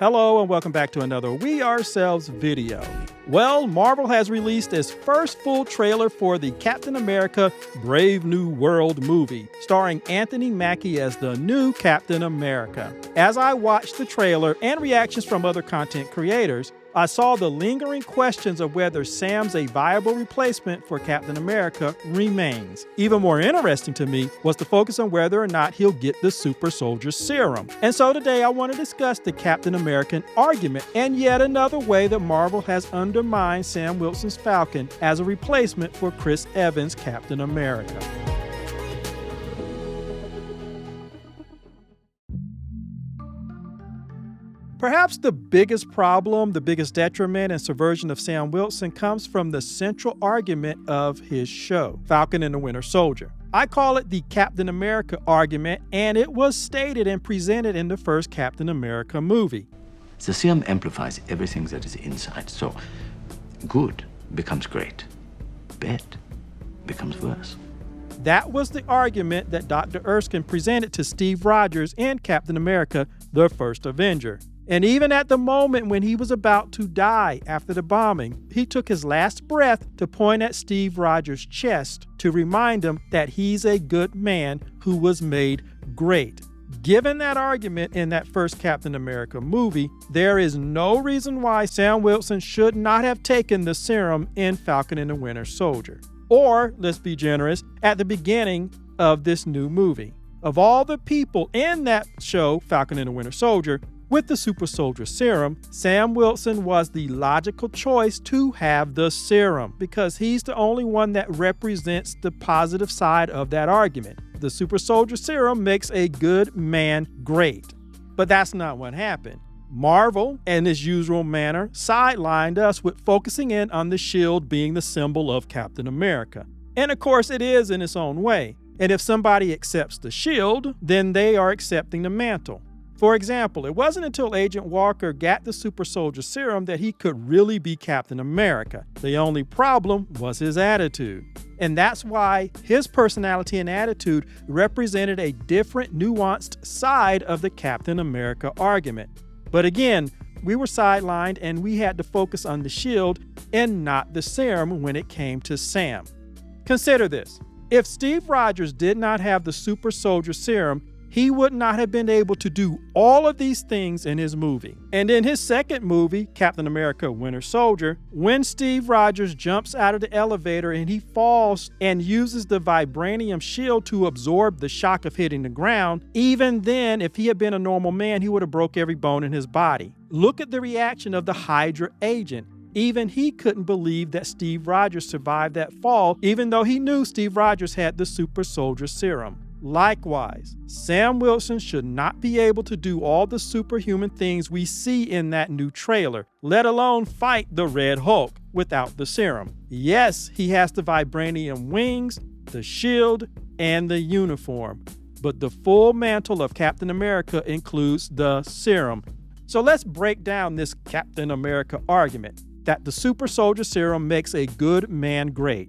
Hello and welcome back to another We Ourselves video. Well, Marvel has released its first full trailer for the Captain America Brave New World movie, starring Anthony Mackie as the new Captain America. As I watched the trailer and reactions from other content creators, I saw the lingering questions of whether Sam's a viable replacement for Captain America remains. Even more interesting to me was the focus on whether or not he'll get the super soldier serum. And so today I want to discuss the Captain American argument and yet another way that Marvel has undermined Sam Wilson's Falcon as a replacement for Chris Evans' Captain America. Perhaps the biggest problem, the biggest detriment and subversion of Sam Wilson comes from the central argument of his show, Falcon and the Winter Soldier. I call it the Captain America argument, and it was stated and presented in the first Captain America movie. The serum amplifies everything that is inside, so good becomes great, bad becomes worse. That was the argument that Dr. Erskine presented to Steve Rogers in Captain America, the First Avenger. And even at the moment when he was about to die after the bombing, he took his last breath to point at Steve Rogers' chest to remind him that he's a good man who was made great. Given that argument in that first Captain America movie, there is no reason why Sam Wilson should not have taken the serum in Falcon and the Winter Soldier. Or, let's be generous, at the beginning of this new movie. Of all the people in that show, Falcon and the Winter Soldier, with the super soldier serum, Sam Wilson was the logical choice to have the serum because he's the only one that represents the positive side of that argument. The super soldier serum makes a good man great. But that's not what happened. Marvel, in his usual manner, sidelined us with focusing in on the shield being the symbol of Captain America. And of course it is in its own way. And if somebody accepts the shield, then they are accepting the mantle. For example, it wasn't until Agent Walker got the super soldier serum that he could really be Captain America. The only problem was his attitude. And that's why his personality and attitude represented a different, nuanced side of the Captain America argument. But again, we were sidelined and we had to focus on the shield and not the serum when it came to Sam. Consider this. If Steve Rogers did not have the super soldier serum, he would not have been able to do all of these things in his movie. And in his second movie, Captain America Winter Soldier, when Steve Rogers jumps out of the elevator and he falls and uses the vibranium shield to absorb the shock of hitting the ground, even then, if he had been a normal man, he would have broke every bone in his body. Look at the reaction of the Hydra agent. Even he couldn't believe that Steve Rogers survived that fall, even though he knew Steve Rogers had the super soldier serum. Likewise, Sam Wilson should not be able to do all the superhuman things we see in that new trailer, let alone fight the Red Hulk without the serum. Yes, he has the vibranium wings, the shield, and the uniform, but the full mantle of Captain America includes the serum. So let's break down this Captain America argument that the super soldier serum makes a good man great.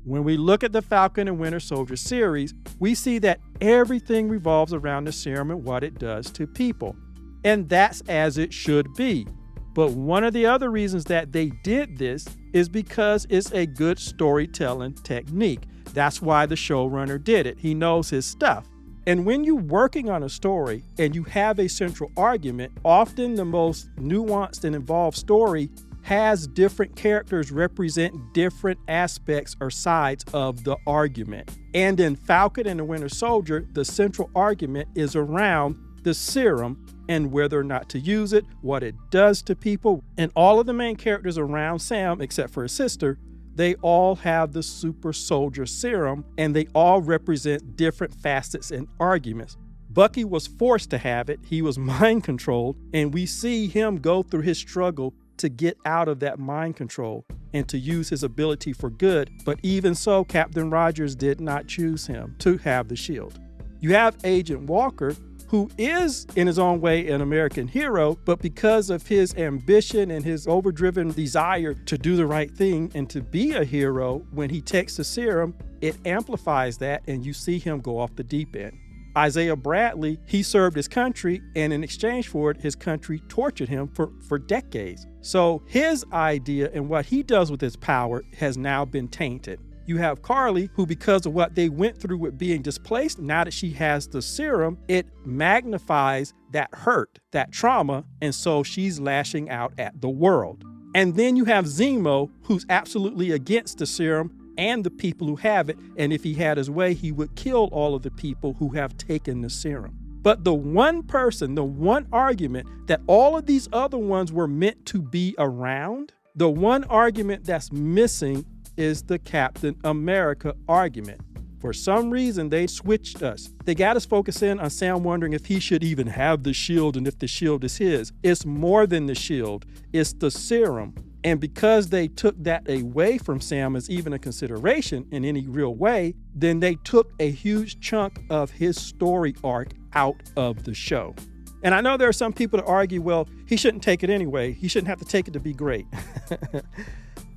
When we look at the Falcon and Winter Soldier series, we see that everything revolves around the serum and what it does to people. And that's as it should be. But one of the other reasons that they did this is because it's a good storytelling technique. That's why the showrunner did it. He knows his stuff. And when you're working on a story and you have a central argument, often the most nuanced and involved story has different characters represent different aspects or sides of the argument. And in Falcon and the Winter Soldier, the central argument is around the serum and whether or not to use it, what it does to people. And all of the main characters around Sam, except for his sister, they all have the super soldier serum and they all represent different facets and arguments. Bucky was forced to have it. He was mind controlled, and we see him go through his struggle to get out of that mind control and to use his ability for good. But even so, Captain Rogers did not choose him to have the shield. You have Agent Walker, who is in his own way an American hero, but because of his ambition and his overdriven desire to do the right thing and to be a hero, when he takes the serum, it amplifies that and you see him go off the deep end. Isaiah Bradley, he served his country, and in exchange for it, his country tortured him for decades. So his idea and what he does with his power has now been tainted. You have Carly, who, because of what they went through with being displaced, now that she has the serum, it magnifies that hurt, that trauma, and so she's lashing out at the world. And then you have Zemo, who's absolutely against the serum and the people who have it, and if he had his way, he would kill all of the people who have taken the serum. But the one person, the one argument that all of these other ones were meant to be around, the one argument that's missing is the Captain America argument. For some reason, they switched us. They got us focusing on Sam wondering if he should even have the shield and if the shield is his. It's more than the shield. It's the serum. And because they took that away from Sam as even a consideration in any real way, then they took a huge chunk of his story arc out of the show. And I know there are some people that argue, well, he shouldn't take it anyway. He shouldn't have to take it to be great.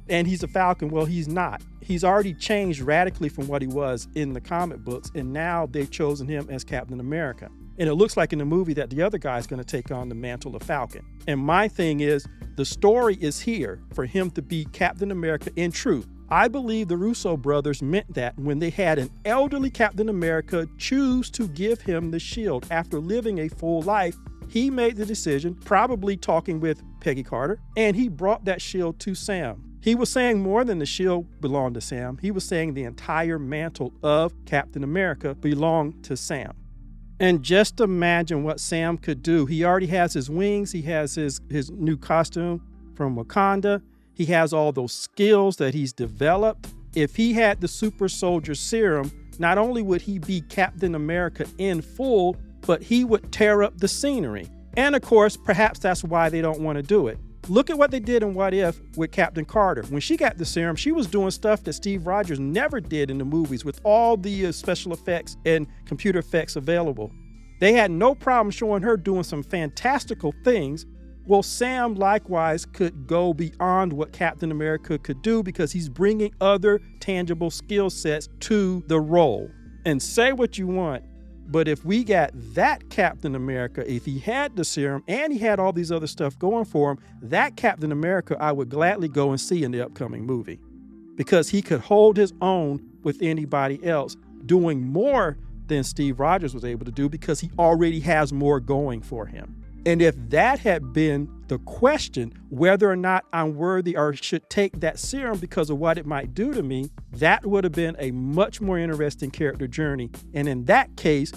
And he's a Falcon. Well, he's not. He's already changed radically from what he was in the comic books, and now they've chosen him as Captain America. And it looks like in the movie that the other guy is going to take on the mantle of Falcon. And my thing is, the story is here for him to be Captain America in truth. I believe the Russo brothers meant that when they had an elderly Captain America choose to give him the shield after living a full life. He made the decision, probably talking with Peggy Carter, and he brought that shield to Sam. He was saying more than the shield belonged to Sam. He was saying the entire mantle of Captain America belonged to Sam. And just imagine what Sam could do. He already has his wings. He has his new costume from Wakanda. He has all those skills that he's developed. If he had the super soldier serum, not only would he be Captain America in full, but he would tear up the scenery. And of course, perhaps that's why they don't want to do it. Look at what they did in What If with Captain Carter. When she got the serum, she was doing stuff that Steve Rogers never did in the movies with all the special effects and computer effects available. They had no problem showing her doing some fantastical things. Well, Sam likewise could go beyond what Captain America could do because he's bringing other tangible skill sets to the role. And say what you want, but if we got that Captain America, if he had the serum and he had all these other stuff going for him, that Captain America I would gladly go and see in the upcoming movie because he could hold his own with anybody else, doing more than Steve Rogers was able to do because he already has more going for him. And if that had been the question, whether or not I'm worthy or should take that serum because of what it might do to me, that would have been a much more interesting character journey. And in that case,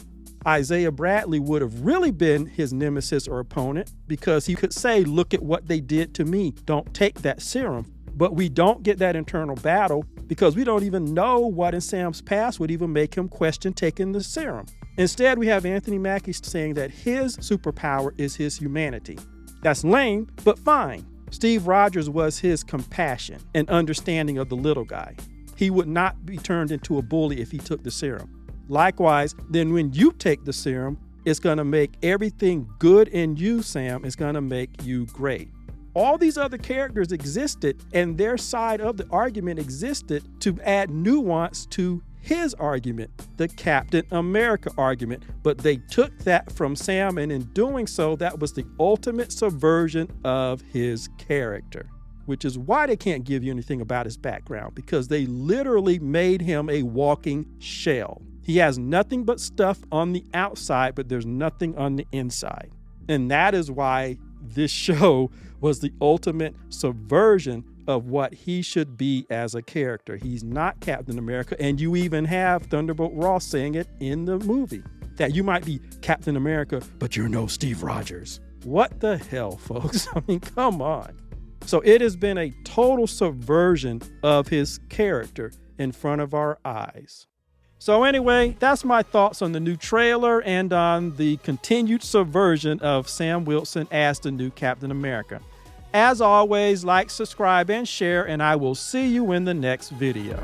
Isaiah Bradley would have really been his nemesis or opponent because he could say, look at what they did to me. Don't take that serum. But we don't get that internal battle because we don't even know what in Sam's past would even make him question taking the serum. Instead, we have Anthony Mackie saying that his superpower is his humanity. That's lame, but fine. Steve Rogers was his compassion and understanding of the little guy. He would not be turned into a bully if he took the serum. Likewise, then when you take the serum, it's going to make everything good in you, Sam. It's going to make you great. All these other characters existed, and their side of the argument existed to add nuance to his argument, the Captain America argument, but they took that from Sam, and in doing so, that was the ultimate subversion of his character, which is why they can't give you anything about his background, because they literally made him a walking shell. He has nothing but stuff on the outside, but there's nothing on the inside. And that is why this show was the ultimate subversion of what he should be as a character. He's not Captain America, and you even have Thunderbolt Ross saying it in the movie, that you might be Captain America, but you're no Steve Rogers. What the hell, folks? I mean, come on. So it has been a total subversion of his character in front of our eyes. So anyway, that's my thoughts on the new trailer and on the continued subversion of Sam Wilson as the new Captain America. As always, like, subscribe, and share, and I will see you in the next video.